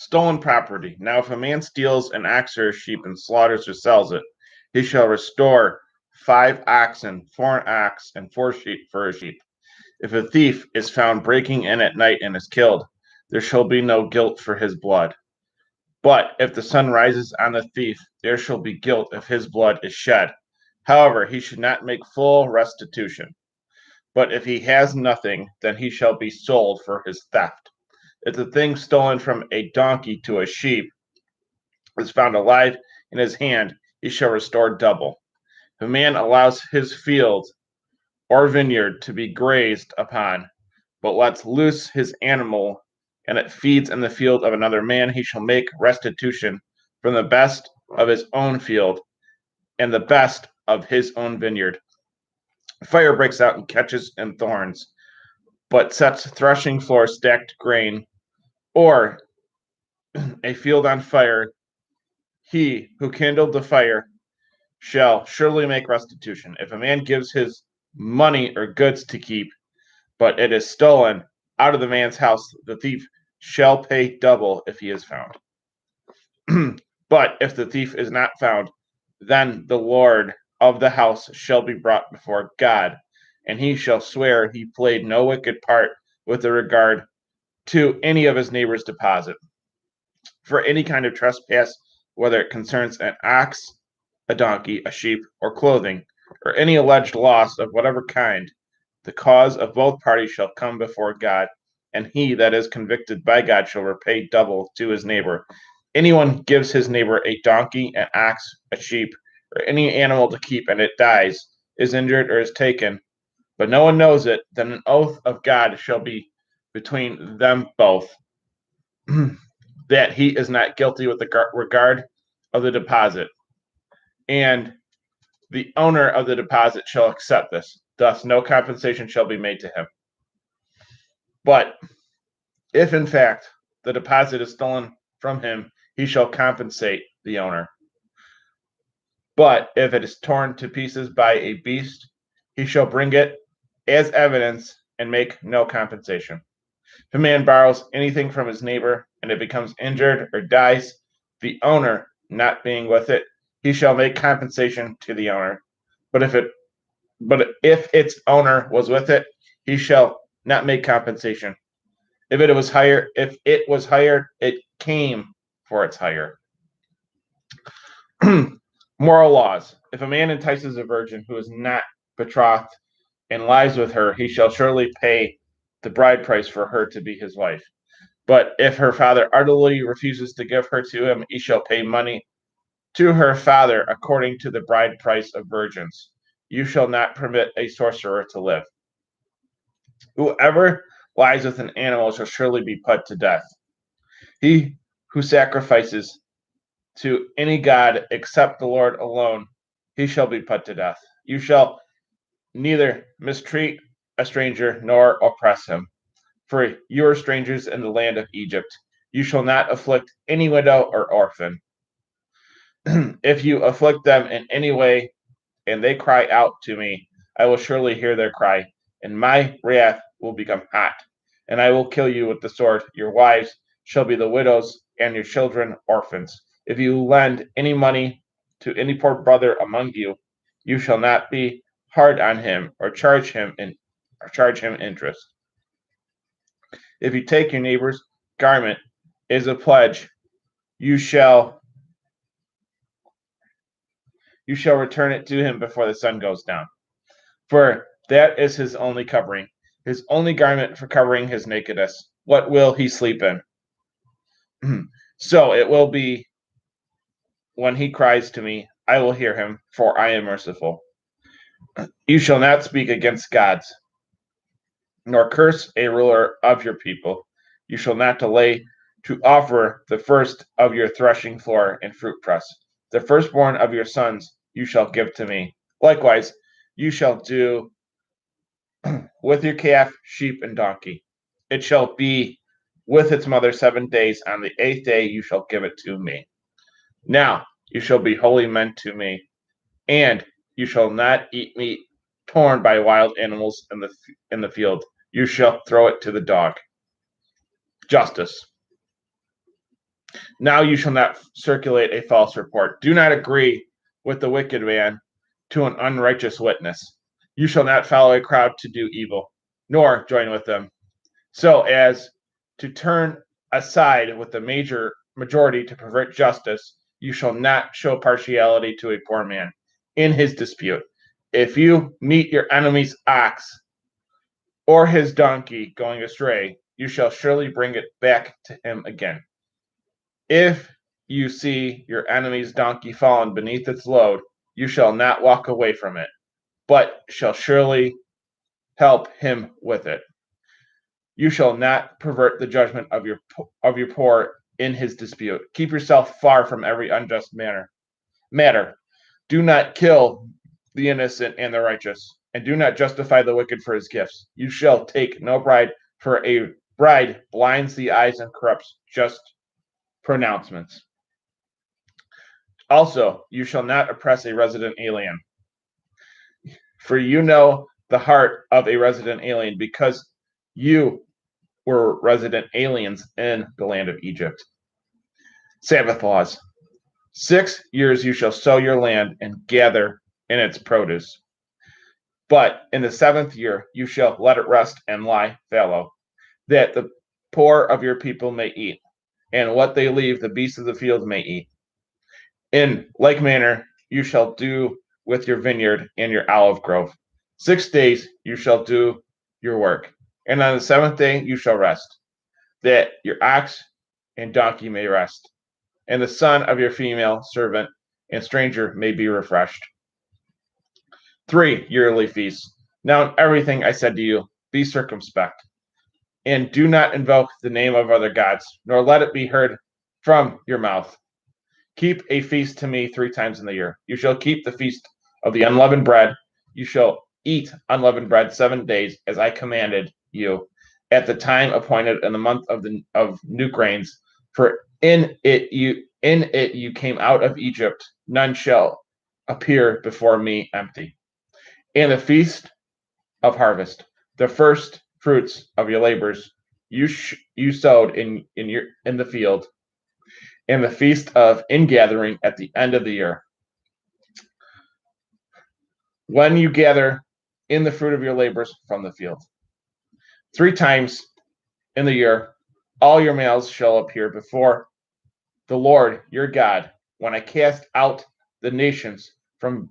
Stolen property. Now, if a man steals an ox or a sheep and slaughters or sells it, he shall restore 5 oxen for an ox and 4 sheep for a sheep. If a thief is found breaking in at night and is killed, there shall be no guilt for his blood. But if the sun rises on the thief, there shall be guilt if his blood is shed. However, he should not make full restitution. But if he has nothing, then he shall be sold for his theft. If the thing stolen from a donkey to a sheep is found alive in his hand, he shall restore double. If a man allows his field or vineyard to be grazed upon, but lets loose his animal, and it feeds in the field of another man, he shall make restitution from the best of his own field and the best of his own vineyard. Fire breaks out and catches in thorns, but sets threshing floor stacked grain, or a field on fire. He who kindled the fire shall surely make restitution. If a man gives his money or goods to keep, but it is stolen out of the man's house, the thief shall pay double if he is found. But if the thief is not found, then the Lord of the house shall be brought before God, and he shall swear he played no wicked part with regard to any of his neighbor's deposit. For any kind of trespass, whether it concerns an ox, a donkey, a sheep, or clothing, or any alleged loss of whatever kind, the cause of both parties shall come before God, and he that is convicted by God shall repay double to his neighbor. Anyone gives his neighbor a donkey, an ox, a sheep, or any animal to keep, and it dies, is injured, or is taken, but no one knows it, then an oath of God shall be between them both, that he is not guilty with regard of the deposit, and the owner of the deposit shall accept this. Thus, no compensation shall be made to him. But if in fact the deposit is stolen from him, he shall compensate the owner. But if it is torn to pieces by a beast, he shall bring it as evidence and make no compensation. If a man borrows anything from his neighbor and it becomes injured or dies, the owner not being with it, he shall make compensation to the owner. But if its owner was with it, he shall not make compensation. If it was hired, it came for its hire. Moral laws. If a man entices a virgin who is not betrothed and lies with her, he shall surely pay the bride price for her to be his wife. But if her father utterly refuses to give her to him, he shall pay money to her father according to the bride price of virgins. You shall not permit a sorcerer to live. Whoever lies with an animal shall surely be put to death. He who sacrifices to any god except the Lord alone, he shall be put to death. You shall neither mistreat a stranger nor oppress him, for you are strangers in the land of Egypt. You shall not afflict any widow or orphan. If you afflict them in any way and they cry out to me, I will surely hear their cry, and my wrath will become hot, and I will kill you with the sword. Your wives shall be the widows, and your children orphans. If you lend any money to any poor brother among you, you shall not be hard on him or charge him interest. If you take your neighbor's garment as a pledge, you shall return it to him before the sun goes down. For that is his only covering, his only garment for covering his nakedness. What will he sleep in? So it will be when he cries to me, I will hear him, for I am merciful. You shall not speak against gods, nor curse a ruler of your people. You shall not delay to offer the first of your threshing floor and fruit press. The firstborn of your sons you shall give to me. Likewise, you shall do with your calf, sheep, and donkey. It shall be with its mother 7 days. On the 8th day you shall give it to me. Now you shall be holy men to me, and you shall not eat meat torn by wild animals in the field. You shall throw it to the dog. Justice. Now you shall not circulate a false report. Do not agree with the wicked man to an unrighteous witness. You shall not follow a crowd to do evil, nor join with them, so as to turn aside with the majority to pervert justice. You shall not show partiality to a poor man in his dispute. If you meet your enemy's ox or his donkey going astray, you shall surely bring it back to him again. If you see your enemy's donkey fallen beneath its load, you shall not walk away from it, but shall surely help him with it. You shall not pervert the judgment of your poor in his dispute. Keep yourself far from every unjust matter. Do not kill the innocent and the righteous, and do not justify the wicked for his gifts. You shall take no bride, for a bride blinds the eyes and corrupts just pronouncements. Also, you shall not oppress a resident alien, for you know the heart of a resident alien, because you were resident aliens in the land of Egypt. Sabbath laws. 6 years you shall sow your land and gather in its produce. But in the 7th year you shall let it rest and lie fallow, that the poor of your people may eat, and what they leave the beasts of the field may eat. In like manner you shall do with your vineyard and your olive grove. 6 days you shall do your work, and on the 7th day you shall rest, that your ox and donkey may rest, and the son of your female servant and stranger may be refreshed. 3 yearly feasts. Now in everything I said to you, be circumspect, and do not invoke the name of other gods, nor let it be heard from your mouth. Keep a feast to me 3 times in the year. You shall keep the feast of the unleavened bread. You shall eat unleavened bread 7 days, as I commanded you, at the time appointed in the month of new grains. For in it you came out of Egypt. None shall appear before me empty. And the feast of harvest, the first fruits of your labors, you sowed in the field, and the feast of ingathering at the end of the year, when you gather in the fruit of your labors from the field. 3 times in the year, all your males shall appear before the Lord your God, when I cast out the nations from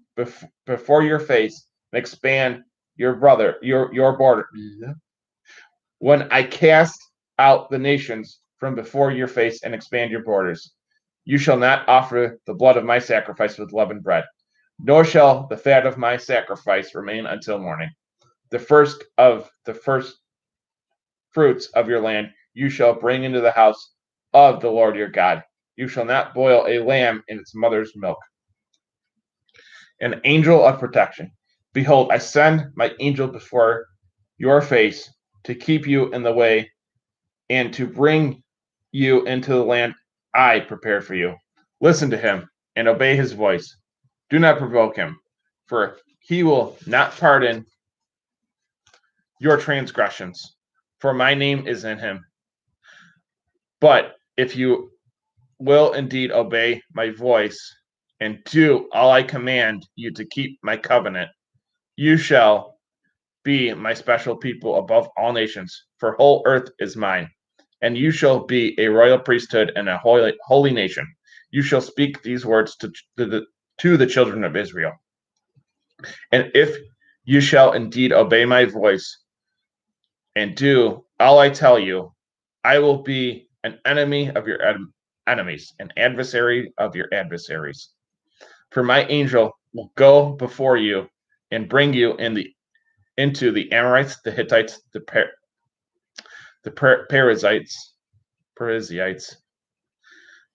before your face and expand your border. When I cast out the nations from before your face and expand your borders, you shall not offer the blood of my sacrifice with leavened bread, nor shall the fat of my sacrifice remain until morning. The first fruits of your land you shall bring into the house of the Lord your God. You shall not boil a lamb in its mother's milk. An angel of protection. Behold, I send my angel before your face to keep you in the way and to bring you into the land I prepared for you. Listen to him and obey his voice. Do not provoke him, for he will not pardon your transgressions, for my name is in him. But if you will indeed obey my voice and do all I command you to keep my covenant, you shall be my special people above all nations, for whole earth is mine. And you shall be a royal priesthood and a holy nation. You shall speak these words to the children of Israel. And if you shall indeed obey my voice and do all I tell you, I will be an enemy of your enemies, an adversary of your adversaries. For my angel will go before you and bring you into the Amorites, the Hittites, the Perizzites,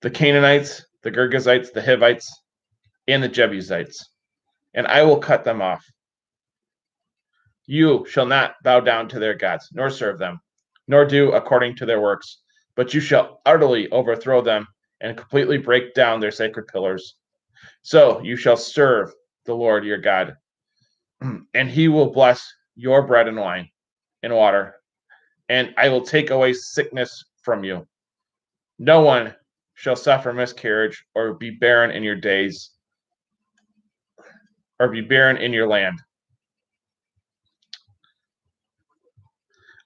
the Canaanites, the Girgashites, the Hivites, and the Jebusites, and I will cut them off. You shall not bow down to their gods, nor serve them, nor do according to their works, but you shall utterly overthrow them and completely break down their sacred pillars. So you shall serve the Lord your God, and he will bless your bread and wine and water, and I will take away sickness from you. No one shall suffer miscarriage or be barren in your days, or be barren in your land.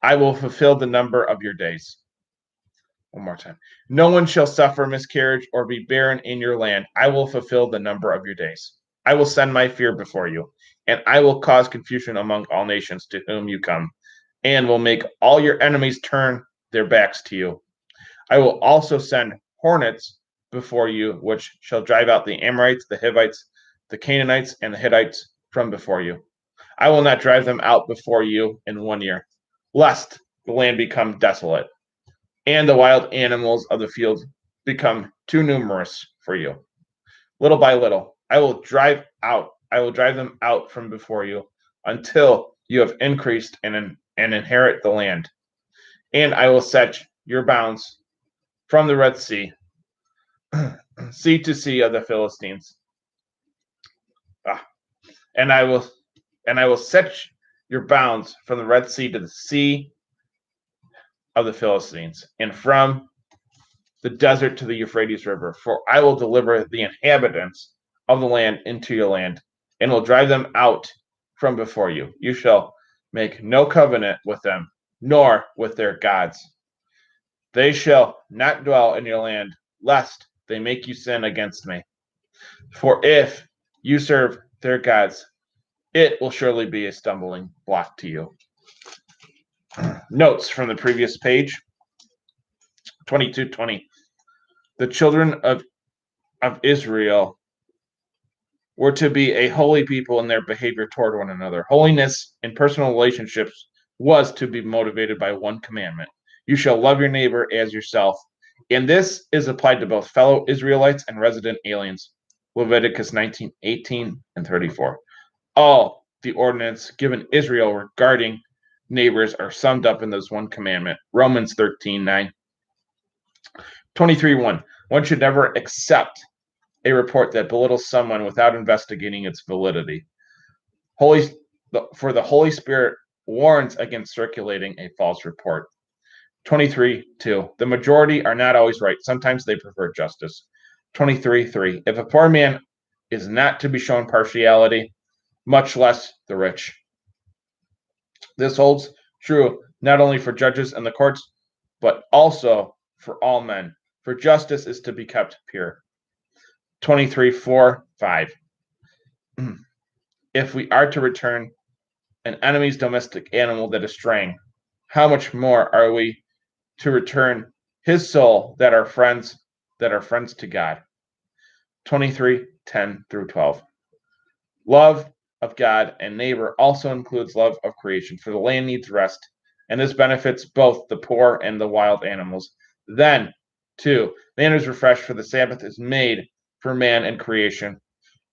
I will fulfill the number of your days. One more time. No one shall suffer miscarriage or be barren in your land. I will fulfill the number of your days. I will send my fear before you, and I will cause confusion among all nations to whom you come, and will make all your enemies turn their backs to you. I will also send hornets before you, which shall drive out the Amorites, the Hivites, the Canaanites, and the Hittites from before you. I will not drive them out before you in 1 year, lest the land become desolate, and the wild animals of the field become too numerous for you. Little by little, I will drive them out from before you until you have increased and inherit the land. And I will set your bounds from the Red Sea, sea to sea of the Philistines. And I will set your bounds from the Red Sea to the sea of the Philistines, and from the desert to the Euphrates River. For I will deliver the inhabitants of the land into your land, and will drive them out from before you. You shall make no covenant with them, nor with their gods. They shall not dwell in your land, lest they make you sin against me. For if you serve their gods, it will surely be a stumbling block to you. Notes from the previous page, 22:20. The children of Israel were to be a holy people in their behavior toward one another. Holiness in personal relationships was to be motivated by one commandment. You shall love your neighbor as yourself. And this is applied to both fellow Israelites and resident aliens. Leviticus 19:18 and 34. All the ordinance given Israel regarding neighbors are summed up in this one commandment. Romans 13:9. 23:1. One should never accept a report that belittles someone without investigating its validity. For the Holy Spirit warns against circulating a false report. 23:2. The majority are not always right. Sometimes they prefer justice. 23:3. If a poor man is not to be shown partiality, much less the rich. This holds true not only for judges and the courts, but also for all men. For justice is to be kept pure. 23:4-5. If we are to return an enemy's domestic animal that is straying, how much more are we to return his soul that are friends to God? 23:10-12. Love of God and neighbor also includes love of creation, for the land needs rest, and this benefits both the poor and the wild animals. Then, 2, man is refreshed, for the Sabbath is made for man and creation,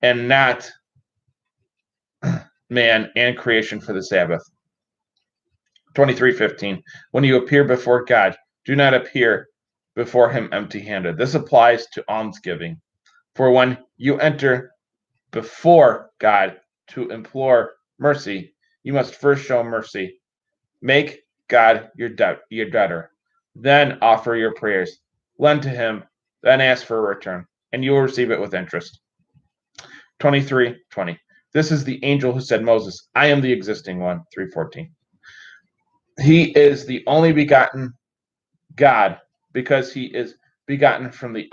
and not man and creation for the Sabbath. 23:15. When you appear before God, do not appear before him empty-handed. This applies to almsgiving. For when you enter before God to implore mercy, you must first show mercy. Make God your debtor. Then offer your prayers. Lend to him, then ask for a return, and you will receive it with interest. 23:20. This is the angel who said Moses, I am the existing one. 3:14. He is the only begotten God, because he is begotten from the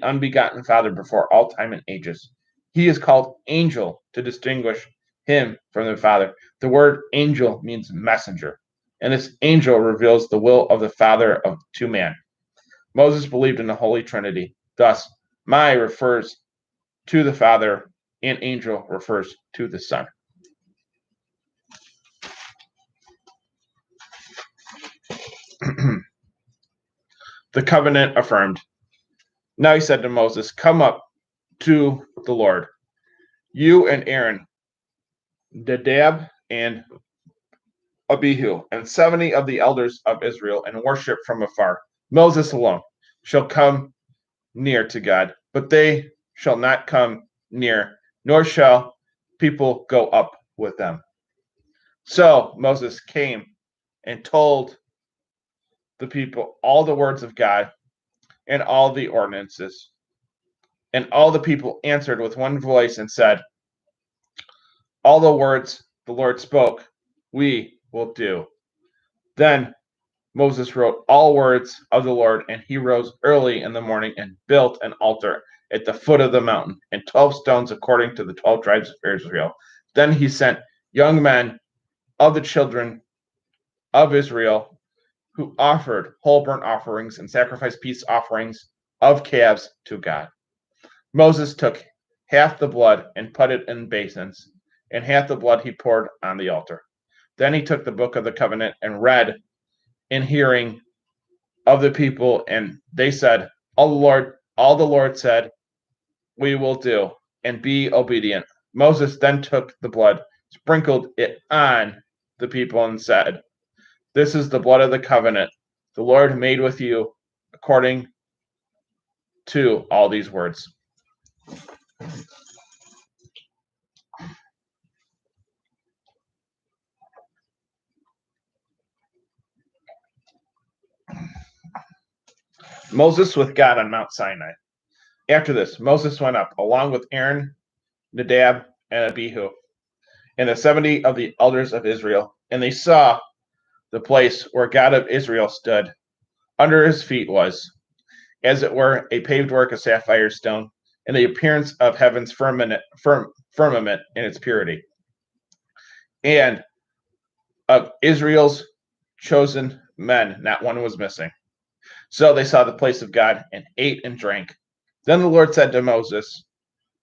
unbegotten Father before all time and ages. He is called angel to distinguish him from the Father. The word angel means messenger, and this angel reveals the will of the Father to man. Moses believed in the Holy Trinity. Thus, my refers to the Father, and angel refers to the Son. The covenant affirmed. Now he said to Moses, come up to the Lord, you and Aaron, Nadab and Abihu, and 70 of the elders of Israel, and worship from afar. Moses alone shall come near to God, but they shall not come near, nor shall people go up with them. So Moses came and told the people all the words of God, and all the ordinances. And all the people answered with one voice and said, all the words the Lord spoke, we will do. Then Moses wrote all words of the Lord, and he rose early in the morning and built an altar at the foot of the mountain, and 12 stones according to the 12 tribes of Israel. Then he sent young men of the children of Israel who offered whole burnt offerings and sacrificed peace offerings of calves to God. Moses took half the blood and put it in basins, and half the blood he poured on the altar. Then he took the book of the covenant and read in hearing of the people, and they said, all the Lord said, we will do, and be obedient. Moses then took the blood, sprinkled it on the people, and said, this is the blood of the covenant the Lord made with you according to all these words. Moses with God on Mount Sinai. After this, Moses went up along with Aaron, Nadab, and Abihu, and the 70 of the elders of Israel, and they saw the place where God of Israel stood. Under his feet was, as it were, a paved work of sapphire stone, and the appearance of heaven's firmament in its purity. And of Israel's chosen men, not one was missing. So they saw the place of God and ate and drank. Then the Lord said to Moses,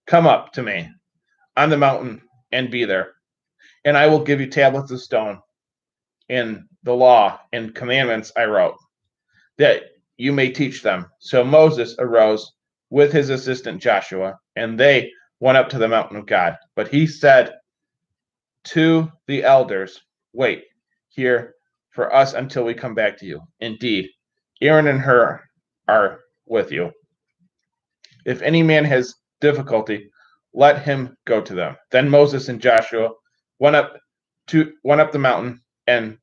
come up to me on the mountain and be there, and I will give you tablets of stone in the law and commandments I wrote, that you may teach them. So Moses arose with his assistant Joshua, and they went up to the mountain of God. But he said to the elders, wait here for us until we come back to you. Indeed, Aaron and Hur are with you. If any man has difficulty, let him go to them. Then Moses and Joshua went up the mountain, and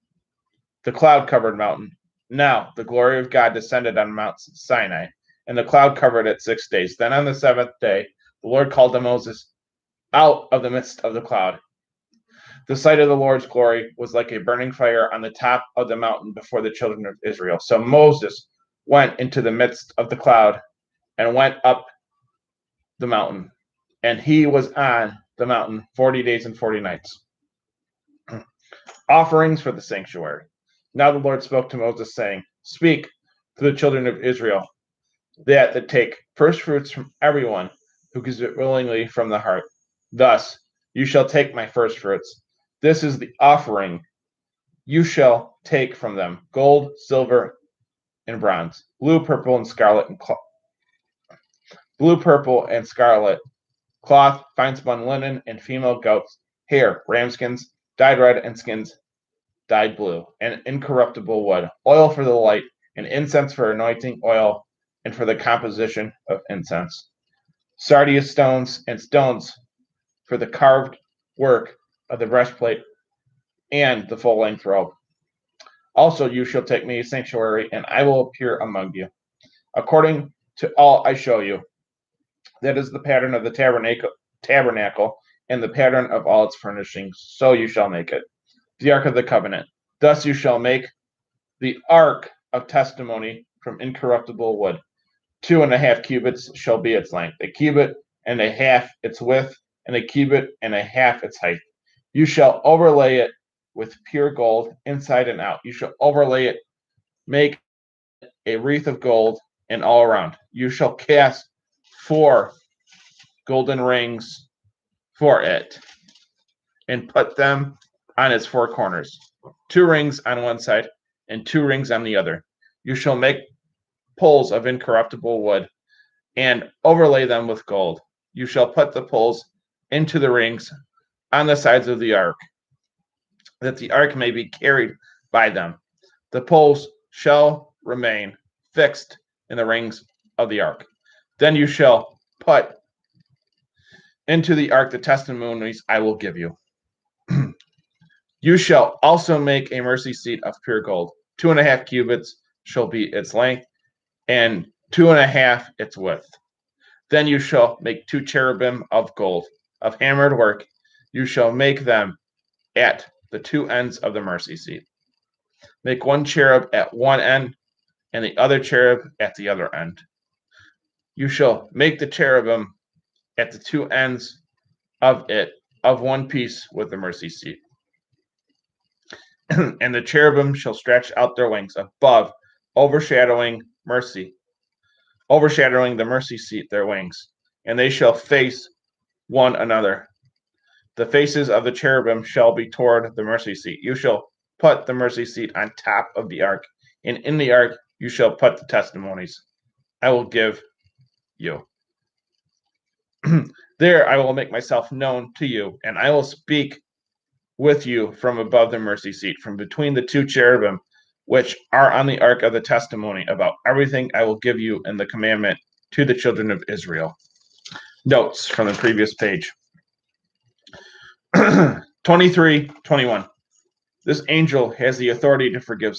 the cloud covered mountain. Now the glory of God descended on Mount Sinai, and the cloud covered it 6 days. Then on the 7th day, the Lord called to Moses out of the midst of the cloud. The sight of the Lord's glory was like a burning fire on the top of the mountain before the children of Israel. So Moses went into the midst of the cloud and went up the mountain, and he was on the mountain 40 days and 40 nights. Offerings for the sanctuary. Now the Lord spoke to Moses, saying, speak to the children of Israel that they take first fruits from everyone who gives it willingly from the heart. Thus you shall take my first fruits. This is the offering you shall take from them: gold, silver, and bronze, blue, purple, and scarlet, cloth, fine spun linen, and female goats, hair, ram skins, dyed red, and skins dyed blue, and incorruptible wood, oil for the light, and incense for anointing oil, and for the composition of incense, sardius stones, and stones for the carved work of the breastplate and the full-length robe. Also you shall take me a sanctuary, and I will appear among you, according to all I show you. That is the pattern of the tabernacle, and the pattern of all its furnishings, so you shall make it. The ark of the covenant. Thus you shall make the ark of testimony from incorruptible wood. 2.5 cubits shall be its length, a cubit and a half its width, and a cubit and a half its height. You shall overlay it with pure gold inside and out. You shall overlay it, make a wreath of gold, and all around. You shall cast 4 golden rings for it, and put them on its 4 corners, 2 rings on one side and 2 rings on the other. You shall make poles of incorruptible wood and overlay them with gold. You shall put the poles into the rings on the sides of the ark, that the ark may be carried by them. The poles shall remain fixed in the rings of the ark. Then you shall put into the ark the testimonies I will give you. You shall also make a mercy seat of pure gold. 2.5 cubits shall be its length, and 2.5 its width. Then you shall make 2 cherubim of gold, of hammered work. You shall make them at the 2 ends of the mercy seat. Make 1 cherub at one end, and the other cherub at the other end. You shall make the cherubim at the 2 ends of it of one piece with the mercy seat. And the cherubim shall stretch out their wings above, overshadowing the mercy seat, their wings, and they shall face one another. The faces of the cherubim shall be toward the mercy seat. You shall put the mercy seat on top of the ark, and in the ark you shall put the testimonies I will give you. There I will make myself known to you, and I will speak with you from above the mercy seat, from between the 2 cherubim which are on the ark of the testimony, about everything I will give you in the commandment to the children of Israel. Notes from the previous page. 23:21. This angel has the authority to forgive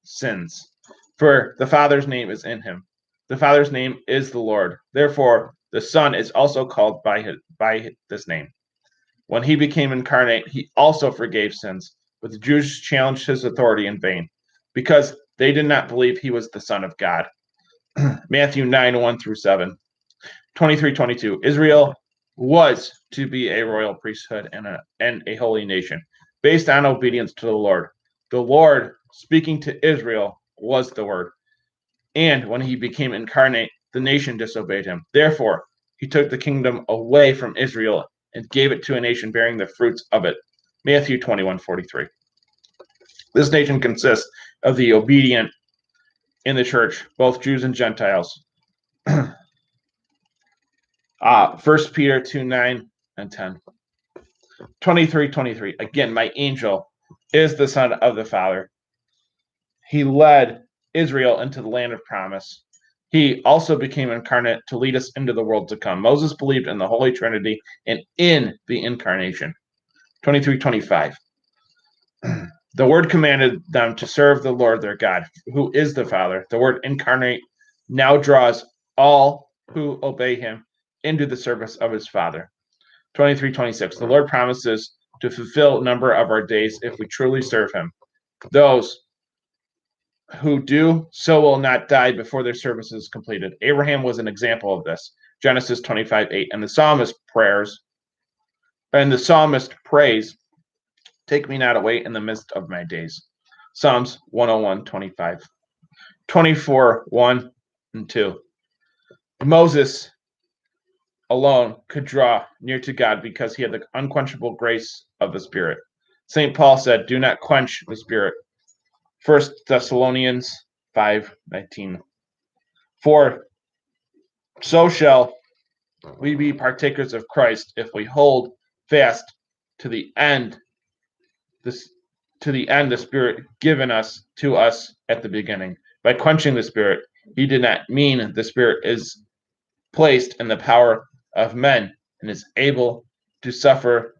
sins, for the Father's name is in him. The Father's name is the Lord. Therefore, the Son is also called by this name. When he became incarnate, he also forgave sins, but the Jews challenged his authority in vain, because they did not believe he was the Son of God. Matthew 9:1-7. 23:22. Israel was to be a royal priesthood and a holy nation, based on obedience to the Lord. The Lord, speaking to Israel, was the Word. And when he became incarnate, the nation disobeyed him. Therefore, he took the kingdom away from Israel and gave it to a nation bearing the fruits of it. Matthew 21:43. This nation consists of the obedient in the church, both Jews and Gentiles. 1 Peter 2:9 and 10. 23:23. Again, my angel is the Son of the Father. He led Israel into the land of promise. He also became incarnate to lead us into the world to come. Moses believed in the Holy Trinity and in the incarnation. 23:25. The Word commanded them to serve the Lord their God, who is the Father. The Word incarnate now draws all who obey him into the service of his Father. 23:26. The Lord promises to fulfill a number of our days if we truly serve him. Those who do so will not die before their service is completed. Abraham was an example of this. Genesis 25:8. And the psalmist prays, take me not away in the midst of my days. Psalms 101:25. 24:1 and 2. Moses alone could draw near to God because he had the unquenchable grace of the Spirit. St. Paul said, do not quench the Spirit. 1 Thessalonians 5:19. For so shall we be partakers of Christ if we hold fast to the end the Spirit given to us at the beginning. By quenching the Spirit, he did not mean the Spirit is placed in the power of men and is able to suffer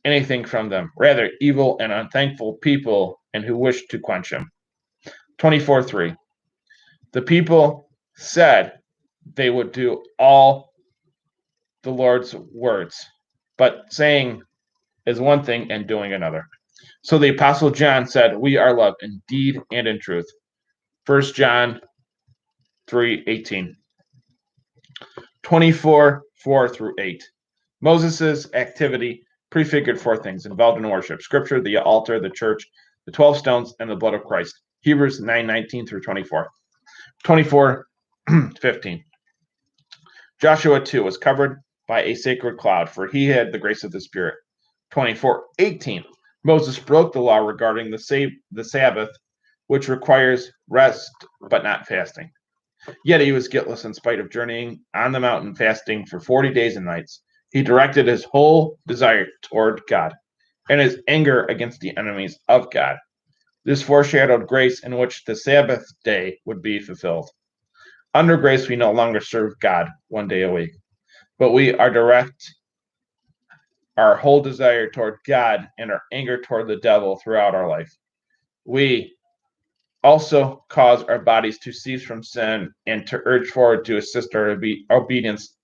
anything from them. Rather, evil and unthankful people and who wish to quench him. 24:3. The people said they would do all the Lord's words, but saying is one thing and doing another. So the Apostle John said, we are loved in deed and in truth. 1 John 3:18. 24:4-8. Moses' activity prefigured 4 things involved in worship: Scripture, the altar, the church, the 12 stones, and the blood of Christ. Hebrews 9:19-24. 24:15. Joshua 2 was covered by a sacred cloud, for he had the grace of the Spirit. 24:18. Moses broke the law regarding the Sabbath, which requires rest but not fasting. Yet he was guiltless in spite of journeying on the mountain fasting for 40 days and nights. He directed his whole desire toward God and his anger against the enemies of God. This foreshadowed grace in which the Sabbath day would be fulfilled. Under grace, we no longer serve God one day a week, but we are direct our whole desire toward God and our anger toward the devil throughout our life. We also cause our bodies to cease from sin and to urge forward to assist our obedience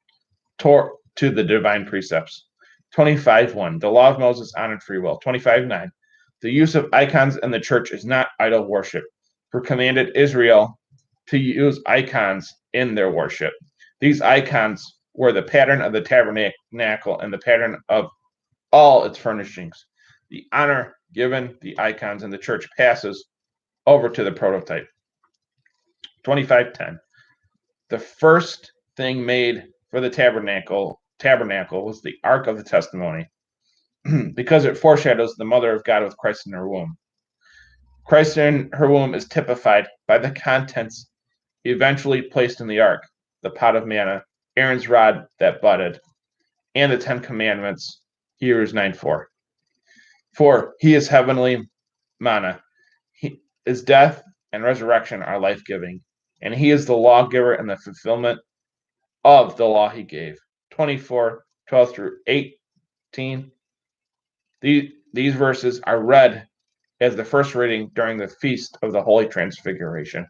to the divine precepts. 25:1. The law of Moses honored free will. 25:9. The use of icons in the church is not idol worship, for commanded Israel to use icons in their worship. These icons were the pattern of the tabernacle and the pattern of all its furnishings. The honor given the icons in the church passes over to the prototype. 25:10. The first thing made for the tabernacle was the Ark of the Testimony, because it foreshadows the Mother of God with Christ in her womb. Christ in her womb is typified by the contents eventually placed in the ark: the pot of manna, Aaron's rod that budded, and the 10 Commandments, Hebrews 9:4. For he is heavenly manna. His death and resurrection are life-giving, and he is the lawgiver and the fulfillment of the law he gave. 24:12 through 18. These verses are read as the first reading during the Feast of the Holy Transfiguration.